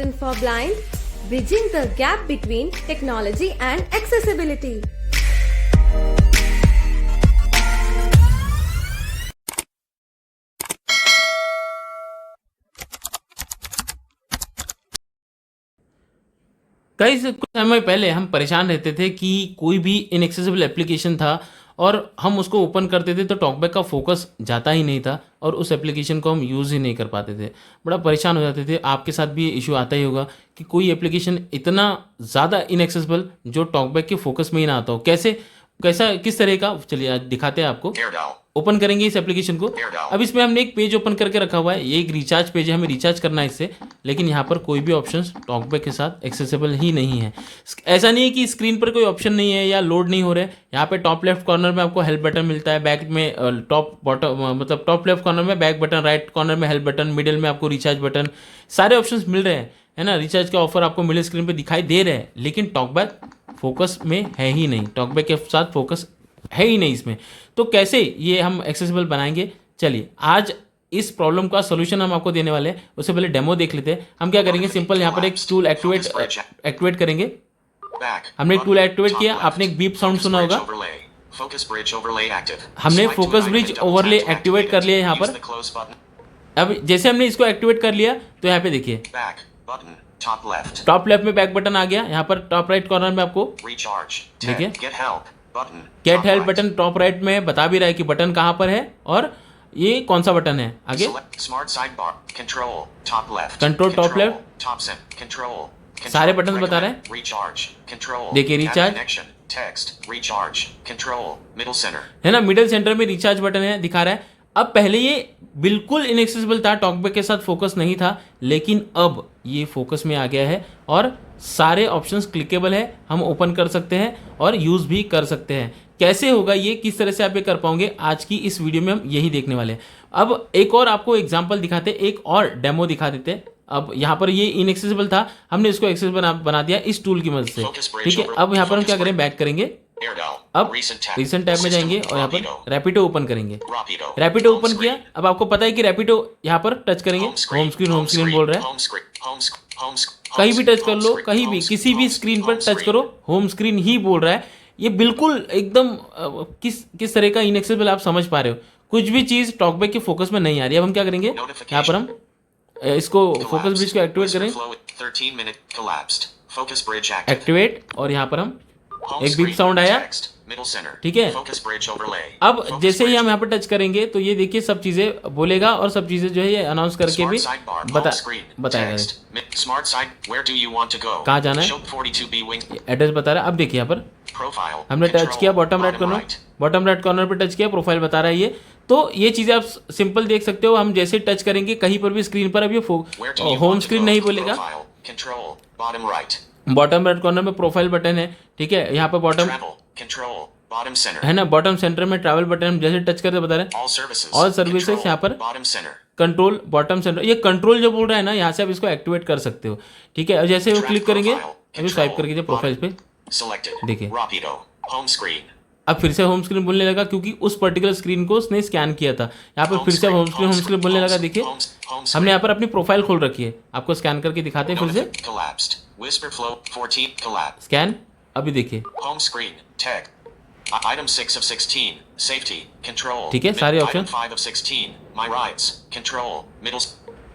Assistant for Blind, bridging the gap between technology and accessibility. Guys कुछ समय पहले हम परेशान रहते थे कि कोई भी इनएक्सेसिबल एप्लीकेशन था और हम उसको ओपन करते थे तो टॉकबैक का फोकस जाता ही नहीं था और उस एप्लीकेशन को हम यूज़ ही नहीं कर पाते थे। बड़ा परेशान हो जाते थे। आपके साथ भी ये इशू आता ही होगा कि कोई एप्लीकेशन इतना ज़्यादा इनएक्सेसिबल जो टॉकबैक के फोकस में ही ना आता हो। कैसा किस तरह का, चलिए आज दिखाते हैं आपको। ओपन करेंगे इस एप्लीकेशन को। अब इसमें हमने एक पेज ओपन करके रखा हुआ है, ये एक रिचार्ज पेज है, हमें रिचार्ज करना है इससे, लेकिन यहाँ पर कोई भी ऑप्शन टॉकबैक के साथ एक्सेसिबल ही नहीं है। ऐसा नहीं है कि स्क्रीन पर कोई ऑप्शन नहीं है या लोड नहीं हो रहा है। यहाँ पे टॉप लेफ्ट कॉर्नर में आपको हेल्प बटन मिलता है, बैक में टॉप बॉटम मतलब टॉप लेफ्ट कॉर्नर में बैक बटन, राइट कॉर्नर में हेल्प बटन, मिडिल में आपको रिचार्ज बटन, सारे ऑप्शंस मिल रहे हैं, है ना। रिचार्ज का ऑफर आपको मिडिल स्क्रीन पे दिखाई दे रहे हैं, लेकिन टॉकबैक फोकस में है ही नहीं, टॉकबैक के साथ फोकस है ही नहीं इसमें। तो कैसे ये हम एक्सेसिबल बनाएंगे, चलिए आज इस प्रॉब्लम का सोल्यूशन हम आपको देने वाले हैं। उससे पहले डेमो देख लेते हैं। हम क्या करेंगे, सिंपल यहाँ पर एक टूल एक्टिवेट करेंगे। हमने एक टूल एक्टिवेट किया, आपने एक बीप साउंड सुना होगा। हमने फोकस ब्रिज ओवरले एक्टिवेट कर लिया यहाँ पर। अब जैसे हमने इसको एक्टिवेट कर लिया तो यहाँ पे देखिए टॉप लेफ्ट में बैक बटन आ गया। यहाँ पर टॉप राइट कॉर्नर में आपको देखिए get help button top right में बता भी रहा है कि बटन कहाँ पर है और ये कौन सा बटन है। आगे कंट्रोल टॉप लेफ्ट सारे बटन बता रहे हैं। देखिए रिचार्ज है ना, मिडिल सेंटर में रिचार्ज बटन है दिखा रहा है। अब पहले ये बिल्कुल इनएक्सेसिबल था, टॉकबैक के साथ फोकस नहीं था, लेकिन अब ये फोकस में आ गया है और सारे ऑप्शंस क्लिकेबल है, हम ओपन कर सकते हैं और यूज़ भी कर सकते हैं। कैसे होगा ये, किस तरह से आप ये कर पाओगे, आज की इस वीडियो में हम यही देखने वाले हैं। अब एक और आपको एग्जांपल दिखाते, एक और डेमो दिखा देते। अब यहाँ पर ये इनएक्सेसिबल था, हमने इसको एक्सेसिबल बना दिया इस टूल की मदद से, ठीक है। अब यहाँ पर हम क्या करें, बैक करेंगे। अब रिसेंट टैब में जाएंगे और यहाँ पर रैपिडो ओपन करेंगे। रैपिडो ओपन किया। अब आपको पता है कि रैपिडो यहाँ पर टच करेंगे, होम स्क्रीन बोल रहा है। कहीं भी टच कर लो, कहीं भी किसी भी स्क्रीन पर टच करो, होम स्क्रीन ही बोल रहा है। ये बिल्कुल एकदम किस तरह का इनएक्सेसिबल आप समझ पा रहे हो। कुछ भी चीज़ टॉकबैक के फोकस में नहीं आ रही। अब हम क्या करेंगे, यहाँ पर हम इसको फोकस ब्रिज को एक्टिवेट करें, एक्टिवेट, और यहाँ पर हम एक बीप साउंड आया, ठीक है। अब जैसे ही हम यहाँ पर टच करेंगे तो ये देखिए सब चीजें बोलेगा और सब चीजें जो है ये अनाउंस करके भी बताएगा कहाँ जाना है, एड्रेस बता रहा है। अब देखिए यहाँ पर हमने टच किया बॉटम राइट कॉर्नर पर टच किया, प्रोफाइल बता रहा है ये। तो ये चीजें आप सिंपल देख सकते हो। हम जैसे टच करेंगे कहीं पर भी स्क्रीन पर, अब ये होम स्क्रीन नहीं बोलेगा। बॉटम राइट कॉर्नर में प्रोफाइल बटन है, ठीक है। यहाँ पर बॉटम है ना, बॉटम सेंटर में ट्रैवल बटन, हम जैसे टच करते बता रहे हैं ऑल सर्विसेज, यहाँ पर कंट्रोल बॉटम सेंटर। ये कंट्रोल जो बोल रहा है ना, यहाँ से आप इसको एक्टिवेट कर सकते हो, ठीक है। और जैसे वो क्लिक करेंगे, अभी स्वाइप करके प्रोफाइल पे देखिए, अब फिर से होम स्क्रीन बोलने लगा क्योंकि उस पर्टिकुलर स्क्रीन को उसने स्कैन किया था। यहाँ पर फिर से होम स्क्रीन बोलने लगा। देखिए हमने यहाँ पर अपनी प्रोफाइल खोल रखी है, आपको स्कैन करके दिखाते हैं फिर से। स्कैन, अभी देखिए Item 6 of 16, safety, control. ठीक है, सारे option. Item 5 of 16, my rights, control, middle.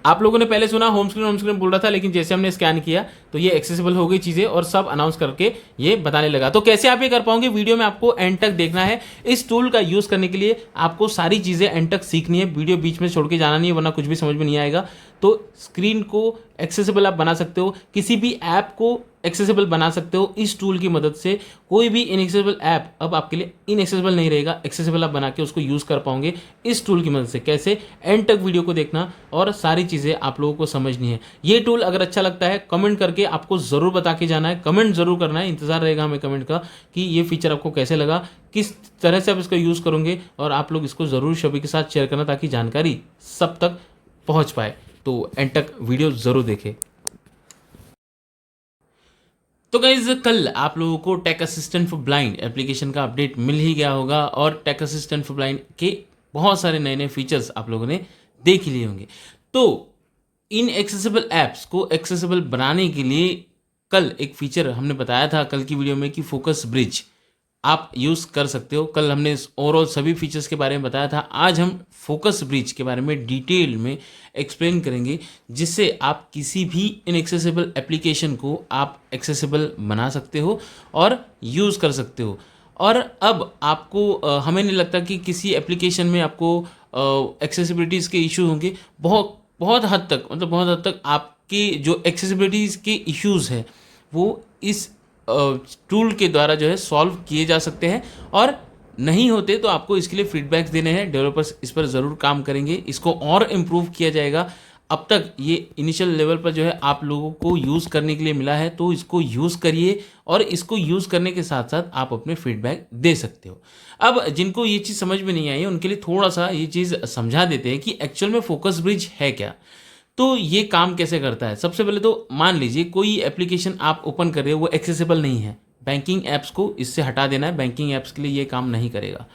आप लोगों ने पहले सुना होम स्क्रीन बोल रहा था, लेकिन जैसे हमने स्कैन किया तो ये एक्सेसिबल हो गई चीज़ें और सब अनाउंस करके ये बताने लगा। तो कैसे आप ये कर पाओगे, वीडियो में आपको एंड तक देखना है। इस टूल का यूज़ करने के लिए आपको सारी चीज़ें एंड तक सीखनी है, वीडियो बीच में छोड़ के जाना नहीं है, वरना कुछ भी समझ में नहीं आएगा। तो स्क्रीन को एक्सेसिबल आप बना सकते हो, किसी भी ऐप को एक्सेसिबल बना सकते हो इस टूल की मदद से। कोई भी इनएक्सेसिबल ऐप अब आपके लिए इनएक्सेसिबल नहीं रहेगा, एक्सेसिबल आप बना के उसको यूज़ कर पाओगे इस टूल की मदद से। कैसे, एंड तक वीडियो को देखना और सारी चीज़ें आप लोगों को समझनी है। ये टूल अगर अच्छा लगता है कमेंट करके आपको ज़रूर बता के जाना है, कमेंट ज़रूर करना है, इंतज़ार रहेगा हमें कमेंट का कि ये फीचर आपको कैसे लगा, किस तरह से आप इसको यूज़ करोगे, और आप लोग इसको ज़रूर सभी के साथ शेयर करना ताकि जानकारी सब तक पहुँच पाए। तो एंड तक वीडियो ज़रूर देखें। तो गाइज कल आप लोगों को tech assistant for blind application का अपडेट मिल ही गया होगा और टेक असिस्टेंट फॉर ब्लाइंड के बहुत सारे नए नए फीचर्स आप लोगों ने देख ही लिए होंगे। तो इनएक्सेसिबल ऐप्स को एक्सेसिबल बनाने के लिए कल एक फीचर हमने बताया था कल की वीडियो में कि फोकस ब्रिज आप यूज़ कर सकते हो। कल हमने ओवरऑल सभी फीचर्स के बारे में बताया था। आज हम फोकस ब्रिज के बारे में डिटेल में एक्सप्लेन करेंगे, जिससे आप किसी भी इनएक्सेसिबल एप्लीकेशन को आप एक्सेसिबल बना सकते हो और यूज़ कर सकते हो। और अब आपको हमें नहीं लगता कि किसी एप्लीकेशन में आपको एक्सेसिबिलिटीज़ के इशू होंगे। बहुत हद तक, मतलब बहुत हद तक आपके जो एक्सेसिबिलिटीज़ के इश्यूज़ हैं वो इस टूल के द्वारा जो है सॉल्व किए जा सकते हैं, और नहीं होते तो आपको इसके लिए फीडबैक्स देने हैं। डेवलपर्स इस पर ज़रूर काम करेंगे, इसको और इम्प्रूव किया जाएगा। अब तक ये इनिशियल लेवल पर जो है आप लोगों को यूज़ करने के लिए मिला है, तो इसको यूज़ करिए और इसको यूज़ करने के साथ साथ आप अपने फीडबैक दे सकते हो। अब जिनको ये चीज़ समझ में नहीं आई है उनके लिए थोड़ा सा ये चीज़ समझा देते हैं कि एक्चुअल में फोकस ब्रिज है क्या, तो ये काम कैसे करता है। सबसे पहले तो मान लीजिए कोई एप्लीकेशन आप ओपन कर रहे हो, वो एक्सेसिबल नहीं है। बैंकिंग ऐप्स को इससे हटा देना है, बैंकिंग ऐप्स के लिए ये काम नहीं करेगा,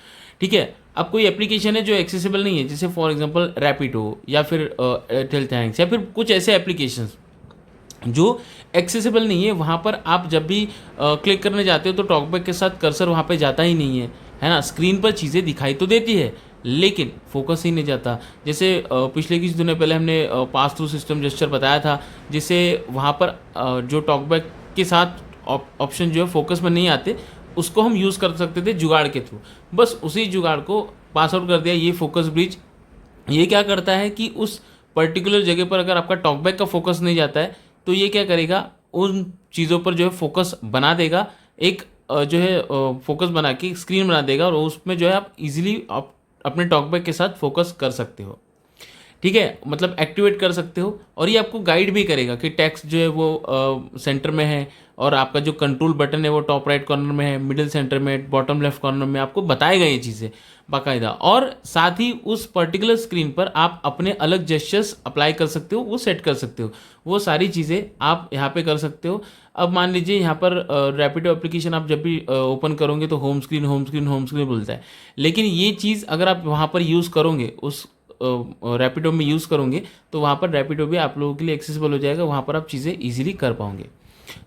ठीक है। अब कोई एप्लीकेशन है जो एक्सेसिबल नहीं है, जैसे फॉर एग्जांपल रैपिडो या फिर एयरटेल थैंक्स या फिर कुछ ऐसे एप्लीकेशंस जो एक्सेसिबल नहीं है, वहाँ पर आप जब भी क्लिक करने जाते हो तो टॉकबैक के साथ कर्सर वहाँ पे जाता ही नहीं है ना। स्क्रीन पर चीज़ें दिखाई तो देती है लेकिन फोकस ही नहीं जाता। जैसे पिछले कुछ दिनों पहले हमने पास थ्रू सिस्टम जेस्चर बताया था, जिससे वहाँ पर जो टॉकबैक के साथ ऑप्शन जो है फोकस में नहीं आते, उसको हम यूज़ कर सकते थे जुगाड़ के थ्रू। बस उसी जुगाड़ को पास आउट कर दिया ये फोकस ब्रिज। ये क्या करता है कि उस पर्टिकुलर जगह पर अगर आपका टॉकबैक का फोकस नहीं जाता है तो ये क्या करेगा, उन चीज़ों पर जो है फोकस बना देगा, एक जो है फोकस बना के स्क्रीन बना देगा, और उसमें जो है आप इजीली अपने टॉकबैक के साथ फोकस कर सकते हो, ठीक है। मतलब एक्टिवेट कर सकते हो। और ये आपको गाइड भी करेगा कि टेक्स्ट जो है वो सेंटर में है, और आपका जो कंट्रोल बटन है वो टॉप राइट कॉर्नर में है, मिडिल सेंटर में, बॉटम लेफ्ट कॉर्नर में, आपको बताएगा ये चीज़ें बाकायदा। और साथ ही उस पर्टिकुलर स्क्रीन पर आप अपने अलग जेस्चर्स अप्लाई कर सकते हो, वो सेट कर सकते हो, वो सारी चीज़ें आप यहाँ पे कर सकते हो। अब मान लीजिए यहाँ पर रैपिडो एप्लीकेशन आप जब भी ओपन करोगे तो home screen home screen home screen बोलता है, लेकिन ये चीज़ अगर आप वहाँ पर यूज़ करोगे, उस रैपिडो में यूज़ करोगे, तो वहाँ पर रैपिडो भी आप लोगों के लिए एक्सेसिबल हो जाएगा, वहाँ पर आप चीज़ें ईजिली कर पाओगे।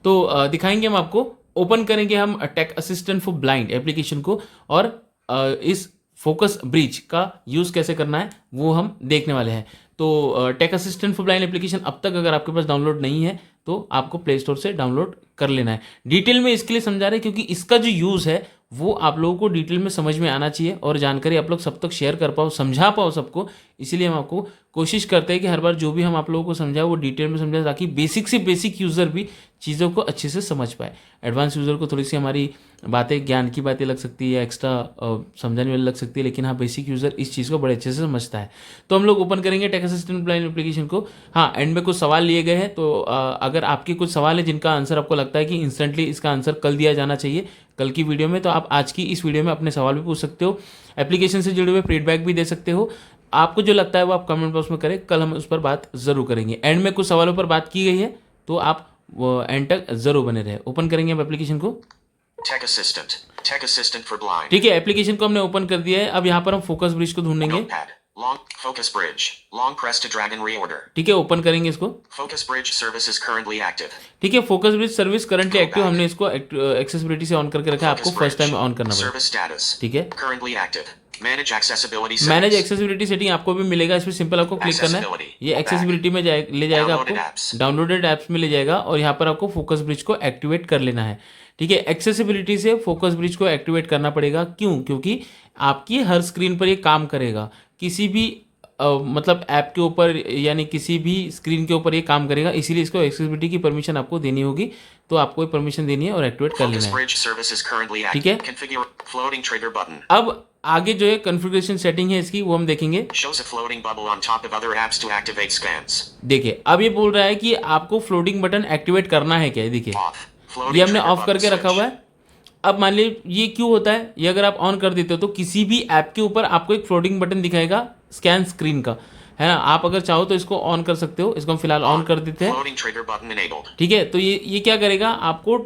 तो दिखाएंगे हम आपको, ओपन करेंगे हम tech assistant for blind application को, और इस फोकस ब्रिज का यूज़ कैसे करना है वो हम देखने वाले हैं। तो tech assistant for blind application अब तक अगर आपके पास डाउनलोड नहीं है तो आपको प्ले स्टोर से डाउनलोड कर लेना है। डिटेल में इसके लिए समझा रहे हैं क्योंकि इसका जो यूज़ है वो आप लोगों को डिटेल में समझ में आना चाहिए, और जानकारी आप लोग सब तक शेयर कर पाओ, समझा पाओ सबको। इसीलिए हम आपको कोशिश करते हैं कि हर बार जो भी हम आप लोगों को समझाए वो डिटेल में समझाए, ताकि बेसिक से बेसिक यूज़र भी चीज़ों को अच्छे से समझ पाए। एडवांस यूज़र को थोड़ी सी हमारी बातें, ज्ञान की बातें लग सकती है, एक्स्ट्रा समझाने वाली लग सकती है, लेकिन हाँ बेसिक यूज़र इस चीज़ को बड़े अच्छे से समझता है। तो हम लोग ओपन करेंगे टेक असिस्टेंट ब्लाइंड एप्लीकेशन को। हाँ, एंड में कुछ सवाल लिए गए हैं, तो अगर आपके कुछ सवाल है जिनका आंसर आपको लगता है कि इंस्टेंटली इसका आंसर कल दिया जाना चाहिए कल की वीडियो में, तो आप आज की इस वीडियो में अपने सवाल भी पूछ सकते हो, एप्लीकेशन से जुड़े हुए फीडबैक भी दे सकते हो। आपको जो लगता है वो आप कमेंट बॉक्स में करें, कल हम उस पर बात ज़रूर करेंगे। एंड में कुछ सवालों पर बात की गई है, तो आप एंड तक ज़रूर बने रहे। ओपन करेंगे हम एप्लीकेशन को, Tech Assistant for Blind. ठीक है। एप्लीकेशन को हमने ओपन कर दिया है। अब यहाँ पर हम फोकस ब्रिज को ढूंढेंगे, Notepad. Long Focus Bridge. Long press to drag and reorder. ठीक है। ओपन करेंगे इसको, Focus Bridge service is currently active. ठीक है। Focus bridge service currently active, हमने इसको एक्सेसिबिलिटी से ऑन करके रखा है, आपको Focus first time Bridge. On करना पड़ेगा, Service status. ठीक है। Currently active. Manage accessibility manage settings. Accessibility setting आपको भी मिलेगा, इसमें सिंपल आपको क्लिक करना है, Accessibility. ये एक्सेसिबिलिटी में ले जाएगा, Downloaded आपको apps. डाउनलोडेड ऐप्स में ले जाएगा, और यहाँ पर आपको फोकस ब्रिज को एक्टिवेट कर लेना है, ठीक है। एक्सेसिबिलिटी से फोकस ब्रिज को एक्टिवेट करना पड़ेगा, क्यों? क्योंकि आपकी हर स्क्रीन पर ये काम करेगा, किसी भी मतलब ऐप के ऊपर, यानी किसी भी स्क्रीन के ऊपर ये काम करेगा, इसीलिए इसको एक्सेसिबिलिटी की परमिशन आपको देनी होगी, तो आपको परमिशन देनी है और एक्टिवेट कर Focus लेना है, Bridge service is currently ठीक है। active. Configure floating trigger button. अब आगे जो है कॉन्फ़िगरेशन सेटिंग है इसकी, वो हम देखेंगे। Shows a floating bubble on top of other apps to activate scans. देखिए, अब ये बोल रहा है कि आपको फ्लोटिंग बटन एक्टिवेट करना है क्या, देखिए Off. Floating ये हमने trigger ऑफ button करके रखा switch. हुआ है। अब मान लीजिए ये क्यों होता है, ये अगर आप ऑन कर देते हो तो किसी भी ऐप के ऊपर आपको एक फ्लोटिंग बटन दिखाएगा स्कैन स्क्रीन का, है ना। आप अगर चाहो तो इसको ऑन कर सकते हो, इसको हम फिलहाल ऑन कर देते हैं, Floating trigger button enabled. ठीक है। तो ये क्या करेगा, आपको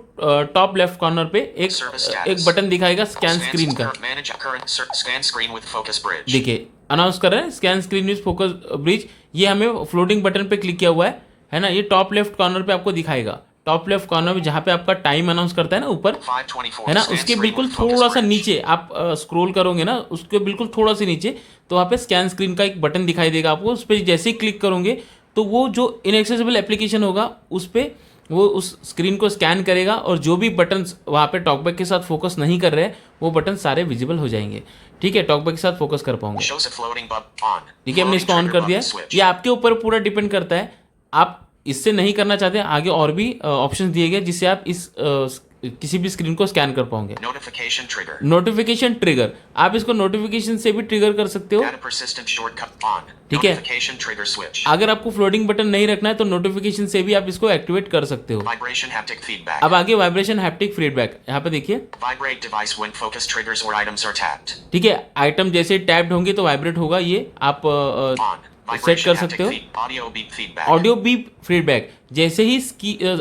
टॉप लेफ्ट कॉर्नर पे Service एक status. बटन दिखाएगा स्कैन Scans स्क्रीन का, Manage current scan screen with Focus Bridge. देखिए अनाउंस कर रहे हैं scan screen with focus bridge. ये हमें फ्लोटिंग बटन पे क्लिक किया हुआ है ना। ये टॉप लेफ्ट कॉर्नर पे आपको दिखाएगा, टॉप लेफ्ट कॉर्नर में जहाँ पे आपका टाइम अनाउंस करता है ना ऊपर, 5:24 है ना, scan उसके screen बिल्कुल with focus थोड़ा सा bridge. नीचे आप स्क्रॉल करोगे ना, उसके बिल्कुल थोड़ा सा नीचे तो वहाँ पे स्कैन स्क्रीन का एक बटन दिखाई देगा आपको। उस पर जैसे ही क्लिक करोगे तो वो जो इनएक्सेसिबल एप्लीकेशन होगा उस पर वो उस स्क्रीन को स्कैन करेगा और जो भी बटन्स वहाँ पे टॉकबैक के साथ फोकस नहीं कर रहे हैं वो बटन सारे विजिबल हो जाएंगे। ठीक है, टॉकबैक के साथ फोकस कर पाओगे। Shows a floating button on. ठीक है, हमने इसको ऑन कर दिया है। ये आपके ऊपर पूरा डिपेंड करता है, आप इससे नहीं करना चाहते आगे और भी ऑप्शंस दिए गए जिससे आप इस किसी भी स्क्रीन को स्कैन कर पाओगे। Notification trigger. नोटिफिकेशन ट्रिगर, आप इसको नोटिफिकेशन से भी ट्रिगर कर सकते हो। Data persistent shortcut on. ठीक है। Notification trigger switch. अगर आपको फ्लोटिंग बटन नहीं रखना है तो नोटिफिकेशन से भी आप इसको एक्टिवेट कर सकते हो। Vibration haptic feedback. अब आगे वाइब्रेशन हैप्टिक फीडबैक, यहाँ पे देखिए। Vibrate device when focus triggers or items are tapped. ठीक है, आइटम जैसे टैप्ड होंगे तो वाइब्रेट होगा, ये आप On. सेट Vibration कर haptic सकते हो। audio beep feedback. Audio beep feedback, जैसे ही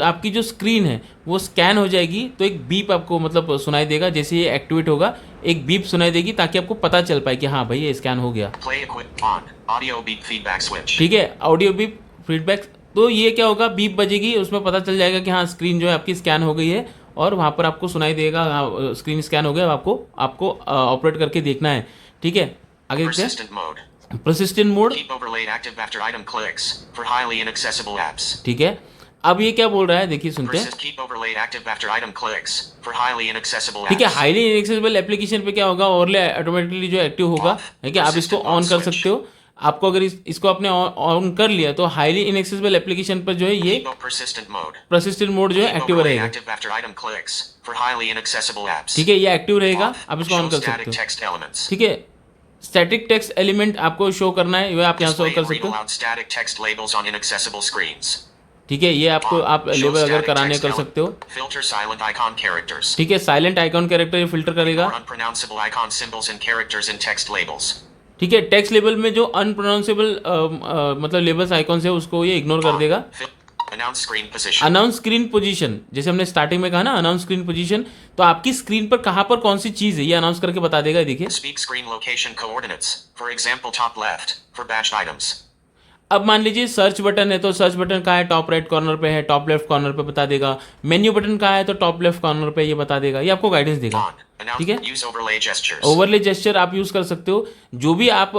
आपकी जो स्क्रीन है वो स्कैन हो जाएगी तो एक बीप आपको मतलब सुनाई देगा। जैसे ये एक्टिवेट होगा एक बीप सुनाई देगी ताकि आपको पता चल पाए कि हाँ भाई ये स्कैन हो गया। Play equip on. Audio beep feedback switch. ठीक है, ऑडियो बीप फीडबैक, तो ये क्या होगा, बीप बजेगी, उसमें पता चल जाएगा कि हाँ स्क्रीन जो है आपकी स्कैन हो गई है और वहाँ पर आपको सुनाई देगा हाँ स्क्रीन स्कैन हो गया, आपको ऑपरेट करके देखना है। ठीक है, आगे देखते हैं। Persistent mode. Persistent mode, Keep overlaid active after item clicks for highly inaccessible apps. ठीक है। अब ये क्या बोल रहा है, देखिए सुनते हैं। Persist keep overlaid active after item clicks for highly inaccessible ठीक है, apps. हाईली इनएक्सेसिबल एप्लीकेशन पे क्या होगा, ओवरले ऑटोमेटिकली जो एक्टिव होगा है कि आप इसको ऑन कर सकते हो। आपको अगर इसको आपने ऑन कर लिया तो हाईली इनएक्सेसिबल एप्लीकेशन पर जो है ये Keep persistent mode. Persistent mode जो है Keep एक्टिव overlaid रहेगा। active after item clicks for highly inaccessible apps. ठीक है, ये एक्टिव रहेगा, Off. आप इसको ऑन Show कर static सकते हो। text elements. ठीक है, स्टैटिक टेक्स्ट एलिमेंट आपको शो करना है, ये आप यहाँ Display शो कर and read सकते हो। aloud static text labels on inaccessible screens. ठीक है, ये आपको On. आप Show लेबल अगर static कराने text कर element. सकते हो। Filter silent icon characters. ठीक है, साइलेंट आइकॉन कैरेक्टर ये फिल्टर करेगा। Or unpronounceable icon symbols and characters in text labels. ठीक है, टेक्स्ट लेबल में जो अनप्रोनाउंसेबल मतलब लेबल्स आइकॉन्स है उसको ये इग्नोर कर देगा। Announce screen position. Announce screen position, जैसे हमने स्टार्टिंग में कहा ना अनाउंस स्क्रीन पोजीशन, तो आपकी स्क्रीन पर कहाँ पर कौन सी चीज है ये अनाउंस करके बता देगा। देखिए Speak screen location coordinates. For example, top left for batched items. अब मान लीजिए सर्च बटन है तो सर्च बटन कहाँ है, टॉप राइट कॉर्नर पे है, टॉप लेफ्ट कॉर्नर पे बता देगा। मेन्यू बटन कहाँ है तो टॉप लेफ्ट कॉर्नर पे ये बता देगा, ये आपको गाइडेंस देगा। On. Announce. ठीक है, Use overlay gestures. Overlay gesture आप यूज कर सकते हो। जो भी आप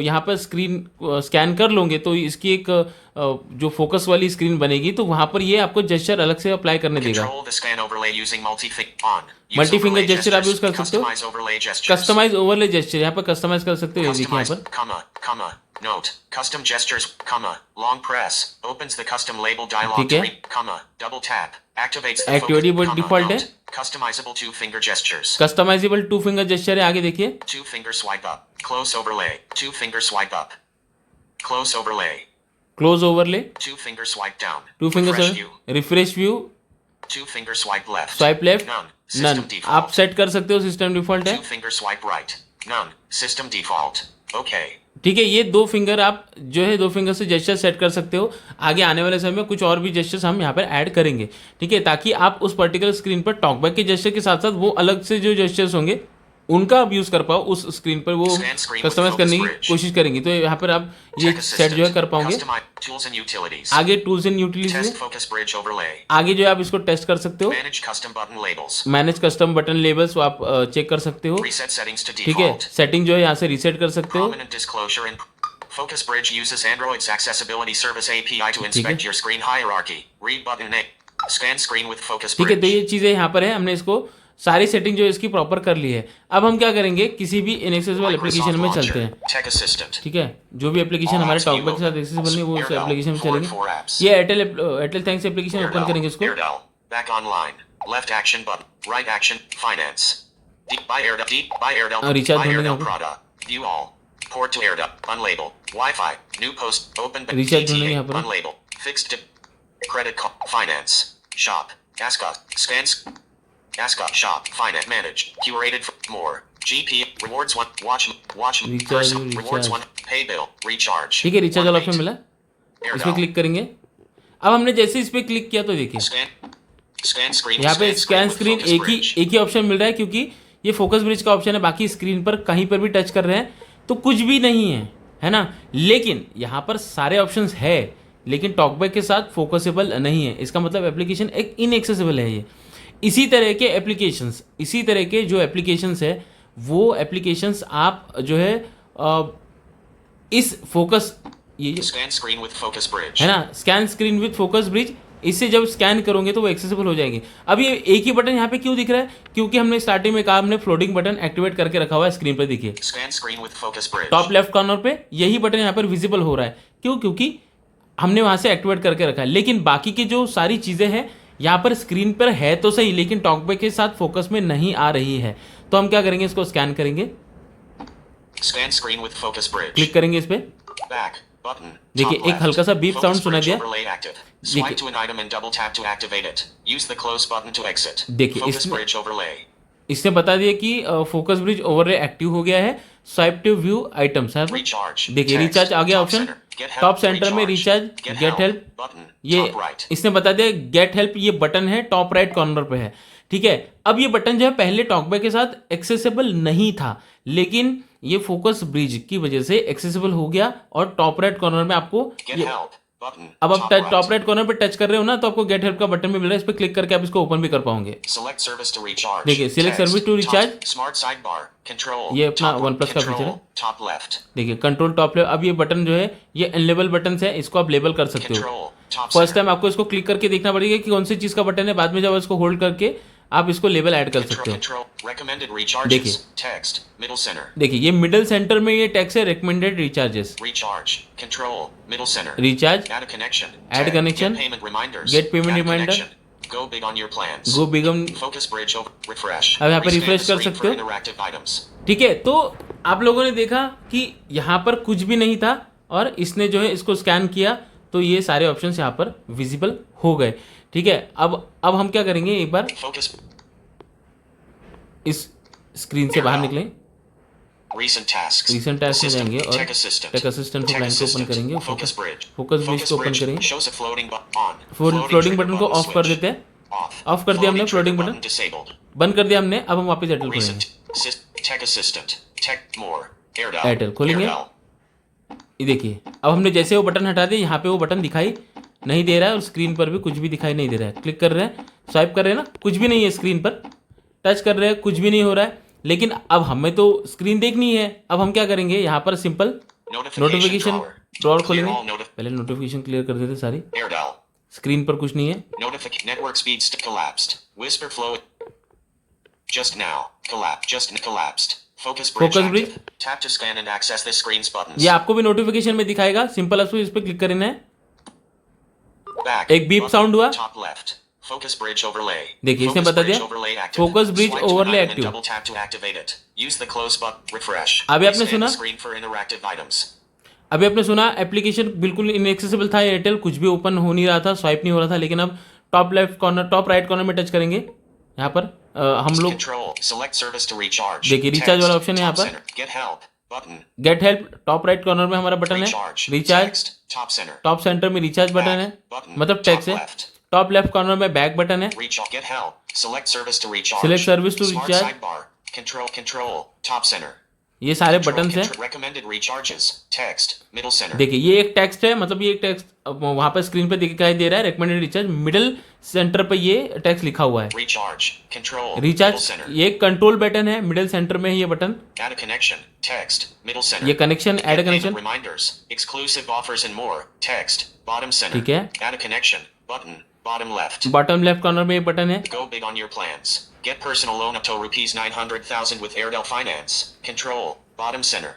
यहाँ पर स्क्रीन स्कैन कर लोगे तो इसकी एक जो फोकस वाली स्क्रीन बनेगी तो वहां पर ये आपको जेस्चर अलग से अप्लाई करने देगा। Control the scan overlay using on. Use Multi-finger overlay gesture आप use कर सकते हो। Customize overlay gestures. Customize overlay gesture, यहाँ पर कस्टमाइज कर सकते हो, ये देखिए यहाँ Customize, पर। comma, note, custom gestures, long press, opens the custom label dialog ठीक है। tree, double tap, activates the Activity focus, default है। note, customizable two finger gestures, customizable two finger gesture है, आगे देखिए। two finger swipe up, close overlay, two finger swipe up, close overlay, close overlay, two finger swipe down, two finger refresh view, refresh view, two finger swipe left, swipe left, none, none system default, आप set कर सकते हो, system default है। two finger swipe right, none, system default, okay. ठीक है, ये दो finger आप जो है दो फिंगर से जेस्चर सेट कर सकते हो। आगे आने वाले समय में कुछ और भी जेस्चर्स हम यहाँ पर ऐड करेंगे। ठीक है, ताकि आप उस पर्टिकुलर स्क्रीन पर टॉकबैक के जेस्चर के साथ साथ वो अलग से जो जेस्चर्स होंगे उनका आप यूज कर पाओ, उस स्क्रीन पर वो Scan screen with कस्टमाइज करने की focus bridge. कोशिश करेंगे। तो यहाँ पर आप ये Check सेट जो है कर पाओगे। customize tools and utilities, आगे tools and utilities test focus bridge overlay, आगे जो है आप इसको टेस्ट कर सकते हो। manage custom button labels, manage custom button labels आप चेक कर सकते हो। reset settings to ठीक है, default, सेटिंग जो है यहाँ से रीसेट कर सकते हो। prominent disclosure and focus bridge uses Android's accessibility service API to ठीक है। inspect your screen hierarchy, read button A, scan screen with focus ठीक है, तो bridge, ये चीज़ें यहाँ पर है, हमने इसको सारी सेटिंग जो है इसकी प्रॉपर कर ली है। अब हम क्या करेंगे, किसी भी इनएक्सेसिबल एप्लीकेशन Microsoft में चलते Launcher, हैं। Tech Assistant, ठीक है, जो भी एप्लीकेशन All हमारे apps view टॉकबैक के साथ open. एक्सेसिबल नहीं वो उस Airtel, एप्लीकेशन में forward चलेंगे। 4 apps. ये एयरटेल थैंक्स एप्लीकेशन ओपन करेंगे इसको। Airdel, back online, left action button, right action, finance, deep by Airdel, recharge buy ढूंढेंगे Airdel यहाँ पे। product, view all, port to Airdel, unlabeled, Wi-Fi, new post, open, Recharge ढूंढेंगे यहाँ PTA, पर। unlabeled, fixed, credit card, finance, shop, Ascot, scans, Ascot, shop, finance, manage, curated for more, GP, rewards one, watch, Recharge, person, rewards recharge. one, pay bill, recharge. ठीक है, recharge वाला option मिला, इस पर Airdel, click करेंगे। अब हमने जैसे इस पर क्लिक किया तो देखिए scan screen, यहाँ पे scan with screen focus bridge. एक ही ऑप्शन मिल रहा है क्योंकि ये फोकस ब्रिज का ऑप्शन है, बाकी स्क्रीन पर कहीं पर भी टच कर रहे हैं तो कुछ भी नहीं है ना। लेकिन यहाँ पर सारे ऑप्शंस है, लेकिन टॉकबैक के साथ फोकसेबल नहीं है, इसका मतलब एप्लीकेशन एक इनएक्सेसिबल है ये। इसी तरह के एप्लीकेशंस, इसी तरह के जो एप्लीकेशंस है वो एप्लीकेशंस आप जो है इस फोकस, ये Scan screen with focus bridge. है ना, scan screen with focus bridge, इससे जब स्कैन करोगे तो वो एक्सेसिबल हो जाएगी। अब ये एक ही बटन यहाँ पे क्यों दिख रहा है? क्योंकि हमने स्टार्टिंग में कहा हमने फ्लोटिंग बटन एक्टिवेट करके रखा हुआ है स्क्रीन पर। देखिए Scan screen with focus bridge. Top left corner पे यही बटन यहाँ पर विजिबल हो रहा है। क्यों? क्योंकि हमने वहां से एक्टिवेट करके रखा है। लेकिन बाकी की जो सारी चीजें हैं यहाँ पर स्क्रीन पर है तो सही, लेकिन टॉकबैक के साथ फोकस में नहीं आ रही है। तो हम क्या करेंगे, इसको स्कैन करेंगे, Scan screen with focus bridge. Click करेंगे इस पे। Back button. देखिए top एक left. हल्का सा बीप Focus साउंड सुना bridge दिया। overlay active. Swipe to an item and double tap to activate it. Use the close button to exit. देखिए Focus इसमें bridge overlay. इसने बता दिया कि फोकस ब्रिज ओवरले एक्टिव हो गया है। स्वाइप टू व्यू आइटम्स है। Recharge. देखिए Text. रिचार्ज आ गया Top option, center. Get help. Top centre में Recharge. Recharge, Get get help. Help, Button. ये Top right. इसने बता दिया गेट हेल्प ये बटन है टॉप राइट कॉर्नर पे है। ठीक है, अब ये बटन जो है पहले टॉकबैक के साथ एक्सेसिबल नहीं था, लेकिन ये फोकस ब्रिज की वजह से एक्सेसिबल हो गया और टॉप राइट कॉर्नर में आपको Get ये, help. Button. अब आप Top right. Top right corner पे टच कर रहे हो ना तो आपको गेट हेल्प का बटन भी मिल रहा है, इस पे क्लिक करके आप इसको ओपन भी कर पाओगे। Select service to recharge. देखिए, select Text. service to Top. recharge. Smart sidebar. Control. ये अपना Top. OnePlus का Control. फीचर है। Top left. देखिए कंट्रोल टॉप लेवल, अब ये बटन जो है ये अनलेबल बटन है, इसको आप लेबल कर सकते हो। Control. Top first center. Time आपको इसको क्लिक करके देखना पड़ेगा कि कौन सी चीज का बटन है, बाद में जब इसको होल्ड करके आप इसको लेबल ऐड कर सकते Control. हो। Control. Recommended recharges. देखिए। Text. Middle center. देखिए ये मिडिल सेंटर में ये टेक्स्ट है recommended recharges, Recharge. Control. Middle center. Recharge, Add a connection. Add Tag. connection. Get payment reminders. Get payment Add a reminder. connection. Go big on your plans. Go begin. Focus bridge over. Refresh. अब यहाँ पे Rescan refresh the कर screen सकते for हो। interactive items. ठीक है, तो आप लोगों ने देखा कि यहाँ पर कुछ भी नहीं था और इसने जो है इसको स्कैन किया तो ये सारे ऑप्शंस यहाँ पर विजिबल हो गए। ठीक है, अब हम क्या करेंगे, एक बार Focus. इस स्क्रीन से बाहर निकलें, Recent tasks. Recent tasks में Assistant. जाएंगे और Tech assistant. Tech assistant को Tech line को open assistant. करेंगे और Focus bridge. focus bridge को open करेंगे। Shows a floating button on. Floating button को trigger ऑफ कर switch. देते हैं। Off. ऑफ कर दिया हमने Floating floating trigger button, disabled. बंद कर दिया हमने। अब हम वापस एयरटेल खोलेंगे। Recent. Tech assistant. Tech more. Airtel. Airtel खोलेंगे। Airtel. ये देखिए अब हमने जैसे वो बटन हटा दिया, यहाँ पे वो बटन दिखाई नहीं दे रहा है और स्क्रीन पर भी कुछ भी दिखाई नहीं दे रहा है। क्लिक कर रहे हैं, स्वाइप कर रहे हैं ना, कुछ भी नहीं है स्क्रीन पर, टच कर रहे हैं, कुछ भी नहीं हो रहा है। लेकिन अब हमें तो स्क्रीन देखनी है, अब हम क्या करेंगे, यहाँ पर सिंपल नोटिफिकेशन ड्रॉअर खोलेंगे। पहले नोटिफिकेशन क्लियर कर देते सारी, Airtel. स्क्रीन पर कुछ नहीं है। Network speed collapsed. Whisper flow. Just now. Just collapsed. Focus bridge. Focus bridge. active. Tap to scan and access the screen's buttons. ये आपको भी नोटिफिकेशन में दिखाएगा, सिंपल आपको इस पर क्लिक करना है। Back. एक बीप Button. साउंड हुआ। Top left. Focus bridge overlay. देखिए, इसने Focus बता bridge दिया, overlay active. Focus bridge Swipe to an overlay item and active. double tap to activate it. Use the close button. Refresh. अभी आपने Scan सुना? the screen for interactive items. अभी आपने सुना एप्लीकेशन बिल्कुल इनएक्सेसिबल था, एयरटेल कुछ भी ओपन हो नहीं रहा था, स्वाइप नहीं हो रहा था। लेकिन अब top left corner, top right corner में टच करेंगे, यहाँ पर हम लोग Control. Select service to recharge. देखिए, recharge Text. वाला option है यहाँ Top पर। center. Get help. Button. Get help top right corner में हमारा बटन है, Recharge. Recharge, Text. Top center. Top centre में रिचार्ज बटन है, Button. मतलब टैक्स Top है। left. टॉप लेफ्ट कॉर्नर में बैक बटन है, Recharge. Get help. Select service to recharge. Select service to Smart recharge. sidebar. Control. Top center. ये सारे button हैं। Recommended recharges. Text. Middle center. देखिए ये एक टेक्स्ट है, मतलब ये एक टेक्स्ट वहां पर स्क्रीन पे दिखाई दे रहा है, रिकमेंडेड रिचार्ज, मिडिल सेंटर पे ये टेक्स्ट लिखा हुआ है। Recharge. Control. Middle recharge center. ये एक कंट्रोल बटन है, मिडिल सेंटर में है ये button. Add a connection. Text. Middle center. ये connection, add Payment connection, reminders. Exclusive offers and more. Text. Bottom center. ठीक है। Add a connection. Button. Bottom left. Bottom left corner में ये button है। Go big on your plans. Get personal loan up to rupees 900,000 with Airtel Finance. Control. Bottom center.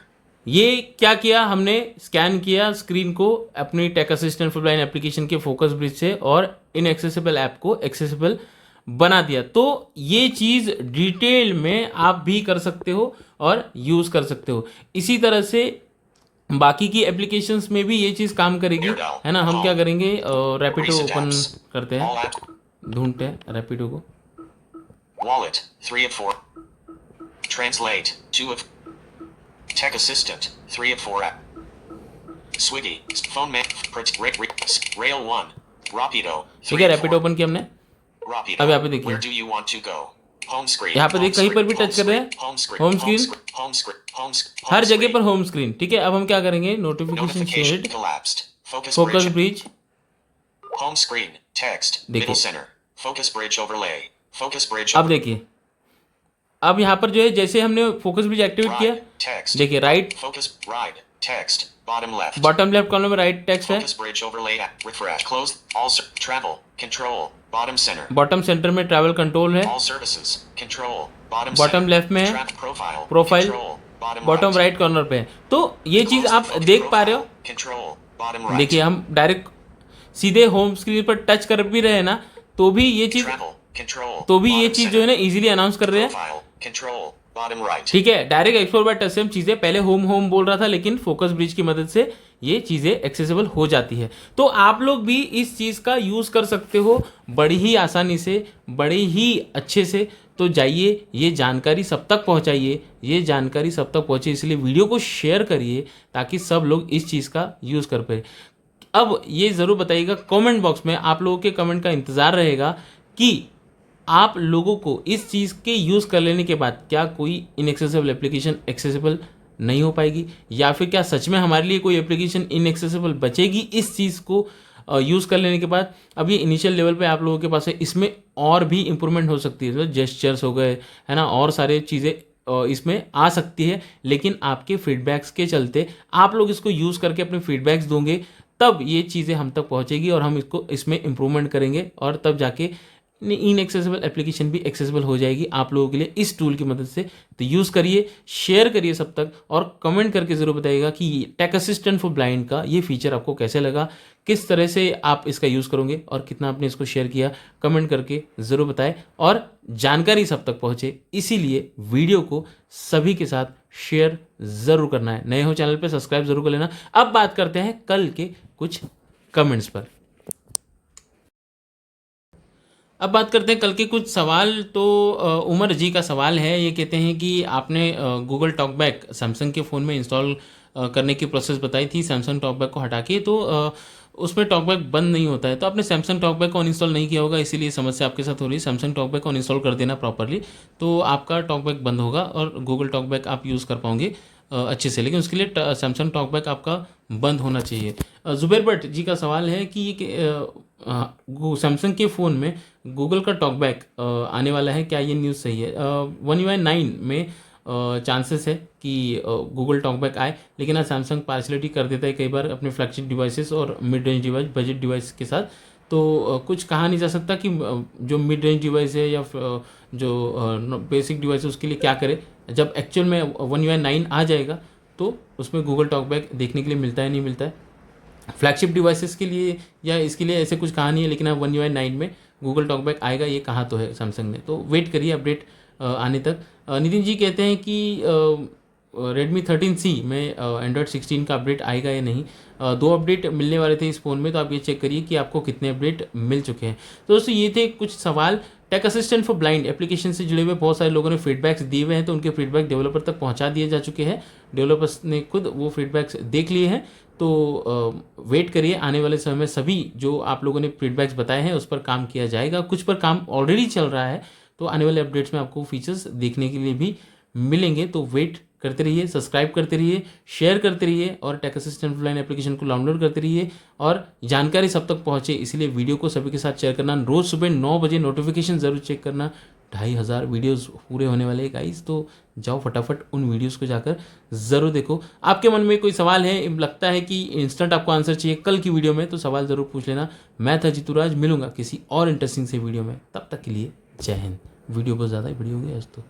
ये क्या किया हमने, scan किया स्क्रीन को अपनी tech assistant full line application के फोकस ब्रिज से और इनएक्सेसिबल ऐप को एक्सेसिबल बना दिया। तो ये चीज़ डिटेल में आप भी कर सकते हो और यूज़ कर सकते हो। इसी तरह से बाकी की एप्लीकेशंस में भी ये चीज़ काम करेगी, है ना। हम क्या करेंगे, रैपिडो ओपन करते All हैं, apps. ढूंढते हैं रैपिडो को। Wallet. 3 of 4. Translate. 2 of. Tech Assistant. 3 of 4 app. Swiggy. Phone man. Rail 1. Rapido. ठीक है, रैपिडो ओपन किया हमने। Rapido. अब यहाँ पे देखिए। Where do you want to go? Home screen. यहाँ पे Home देख कहीं पर भी screen, टच कर रहे हैं, Home screen. Home Home screen, screen. Home screen. Home screen. हर जगह पर होम स्क्रीन। ठीक है, अब हम क्या करेंगे, नोटिफिकेशन Notification शेड, collapsed. Focus focus bridge. Bridge, Home screen. Text. देखो। Middle center. Focus bridge overlay. Focus bridge. अब देखिए, अब यहाँ पर जो है जैसे हमने फोकस ब्रिज एक्टिवेट किया, Right. Text. देखिए right Focus right. Text. Bottom left. Bottom left column में राइट टेक्स्ट है, Focus bridge overlay. Refresh. Close. All travel. Control. Bottom center. Bottom centre में ट्रैवल कंट्रोल है, All services. Control. Bottom bottom center. Left में है, Track profile. Profile Control. Bottom bottom right. Right corner पे है। तो ये चीज़ आप Focus देख पा रहे हो। profile. Control. Bottom right. देखिए हम डायरेक्ट सीधे होम स्क्रीन पर टच कर भी रहे हैं ना, तो भी ये चीज़ Travel. Control. तो भी ये Bottom चीज़ जो है ना इजीली अनाउंस कर रहे हैं। Profile. Control. Bottom right. ठीक है, डायरेक्ट एक्सप्लोर बाय टच से हम चीज़ें पहले होम होम बोल रहा था, लेकिन फोकस ब्रिज की मदद से ये चीज़ें एक्सेसिबल हो जाती है। तो आप लोग भी इस चीज़ का यूज़ कर सकते हो बड़ी ही आसानी से, बड़े ही अच्छे से। तो जाइए, ये जानकारी सब तक पहुंचाइए, ये जानकारी सब तक पहुंचे, इसलिए वीडियो को शेयर करिए ताकि सब लोग इस चीज़ का यूज़ कर पाए। अब ये ज़रूर बताइएगा कमेंट बॉक्स में, आप लोगों के कमेंट का इंतज़ार रहेगा कि आप लोगों को इस चीज़ के यूज़ कर लेने के बाद क्या कोई इनएक्सेसिबल एप्लीकेशन एक्सेसिबल नहीं हो पाएगी, या फिर क्या सच में हमारे लिए कोई एप्लीकेशन इनएक्सेसिबल बचेगी इस चीज़ को यूज़ कर लेने के बाद। अब ये इनिशियल लेवल पे आप लोगों के पास है, इसमें और भी इम्प्रूवमेंट हो सकती है, तो जेस्चर्स हो गए है ना, और सारे चीज़ें इसमें आ सकती है। लेकिन आपके फीडबैक्स के चलते आप लोग इसको यूज़ करके अपने फीडबैक्स दोगे, तब ये चीज़ें हम तक पहुँचेगी और हम इसको इसमें इम्प्रूवमेंट करेंगे, और तब जाके इनएक्सेसिबल एप्लीकेशन भी एक्सेसिबल हो जाएगी आप लोगों के लिए इस टूल की मदद से। तो यूज़ करिए, शेयर करिए सब तक, और कमेंट करके ज़रूर बताइएगा कि टेक असिस्टेंट फॉर ब्लाइंड का ये फीचर आपको कैसे लगा, किस तरह से आप इसका यूज़ करोगे और कितना आपने इसको शेयर किया। कमेंट करके ज़रूर बताएं और जानकारी सब तक पहुँचे, इसीलिए वीडियो को सभी के साथ शेयर ज़रूर करना है। नए हो चैनल पर सब्सक्राइब ज़रूर कर लेना। अब बात करते हैं कल के कुछ कमेंट्स पर। अब बात करते हैं कल के कुछ सवाल। तो उमर जी का सवाल है, ये कहते हैं कि आपने गूगल टॉकबैक सैमसंग के फ़ोन में इंस्टॉल करने की प्रोसेस बताई थी सैमसंग टॉकबैक को हटा के, तो उसमें टॉकबैक बंद नहीं होता है। तो आपने सैमसंग टॉकबैक को अनइंस्टॉल नहीं किया होगा, इसीलिए समस्या आपके साथ हो रही है। सैमसंग टॉकबैक को अनइंस्टॉल कर देना प्रॉपरली, तो आपका टॉकबैक बंद होगा और गूगल टॉकबैक आप यूज़ कर पाओगे अच्छे से। लेकिन उसके लिए सैमसंग टॉकबैक आपका बंद होना चाहिए। जुबैर भट्ट जी का सवाल है कि सैमसंग के फ़ोन में गूगल का टॉकबैक आने वाला है, क्या ये न्यूज़ सही है? One UI 9 में चांसेस है कि गूगल टॉकबैक आए, लेकिन आज सैमसंग पार्शलिटी कर देता है कई बार अपने फ्लैगशिप डिवाइसेस और mid range device, budget device के साथ। तो कुछ कहा नहीं जा सकता कि जो मिड रेंज डिवाइस है या जो बेसिक डिवाइस है उसके लिए क्या करे। जब एक्चुअल में One UI 9 आ जाएगा तो उसमें गूगल टॉकबैक देखने के लिए मिलता है नहीं मिलता है। फ्लैगशिप डिवाइसेस के लिए या इसके लिए ऐसे कुछ कहा नहीं है, लेकिन अब One UI 9 में गूगल टॉकबैक आएगा, ये कहा तो है सैमसंग ने। तो वेट करिए अपडेट आने तक। नितिन जी कहते हैं कि Redmi 13C में एंड्रॉयड 16 का अपडेट आएगा या नहीं। 2 अपडेट मिलने वाले थे इस फ़ोन में, तो आप ये चेक करिए कि आपको कितने अपडेट मिल चुके हैं। तो दोस्तों ये थे कुछ सवाल। Tech assistant for blind application से जुड़े हुए बहुत सारे लोगों ने फीडबैक्स दिए हुए हैं, तो उनके फीडबैक डेवलपर तक पहुंचा दिए जा चुके हैं। डेवलपर्स ने खुद वो फीडबैक्स देख लिए हैं। तो वेट करिए, आने वाले समय में सभी जो आप लोगों ने फीडबैक्स बताए हैं उस पर काम किया जाएगा। कुछ पर काम ऑलरेडी चल रहा है, तो आने वाले अपडेट्स में आपको फीचर्स देखने के लिए भी मिलेंगे। तो वेट करते रहिए, सब्सक्राइब करते रहिए, शेयर करते रहिए और टेक असिस्टेंट ऑनलाइन एप्लीकेशन को डाउनलोड करते रहिए और जानकारी सब तक पहुंचे, इसलिए वीडियो को सभी के साथ शेयर करना। रोज़ सुबह 9 बजे नोटिफिकेशन ज़रूर चेक करना। 2500 वीडियोस पूरे होने वाले हैं गाइस, तो जाओ फटाफट उन वीडियोस को जाकर ज़रूर देखो। आपके मन में कोई सवाल है, लगता है कि इंस्टेंट आपको आंसर चाहिए कल की वीडियो में, तो सवाल ज़रूर पूछ लेना। मैं था जीतूराज, मिलूंगा किसी और इंटरेस्टिंग से वीडियो में। तब तक के लिए जय हिंद। वीडियो बहुत ज़्यादा ही बड़ी हो गई आज तो।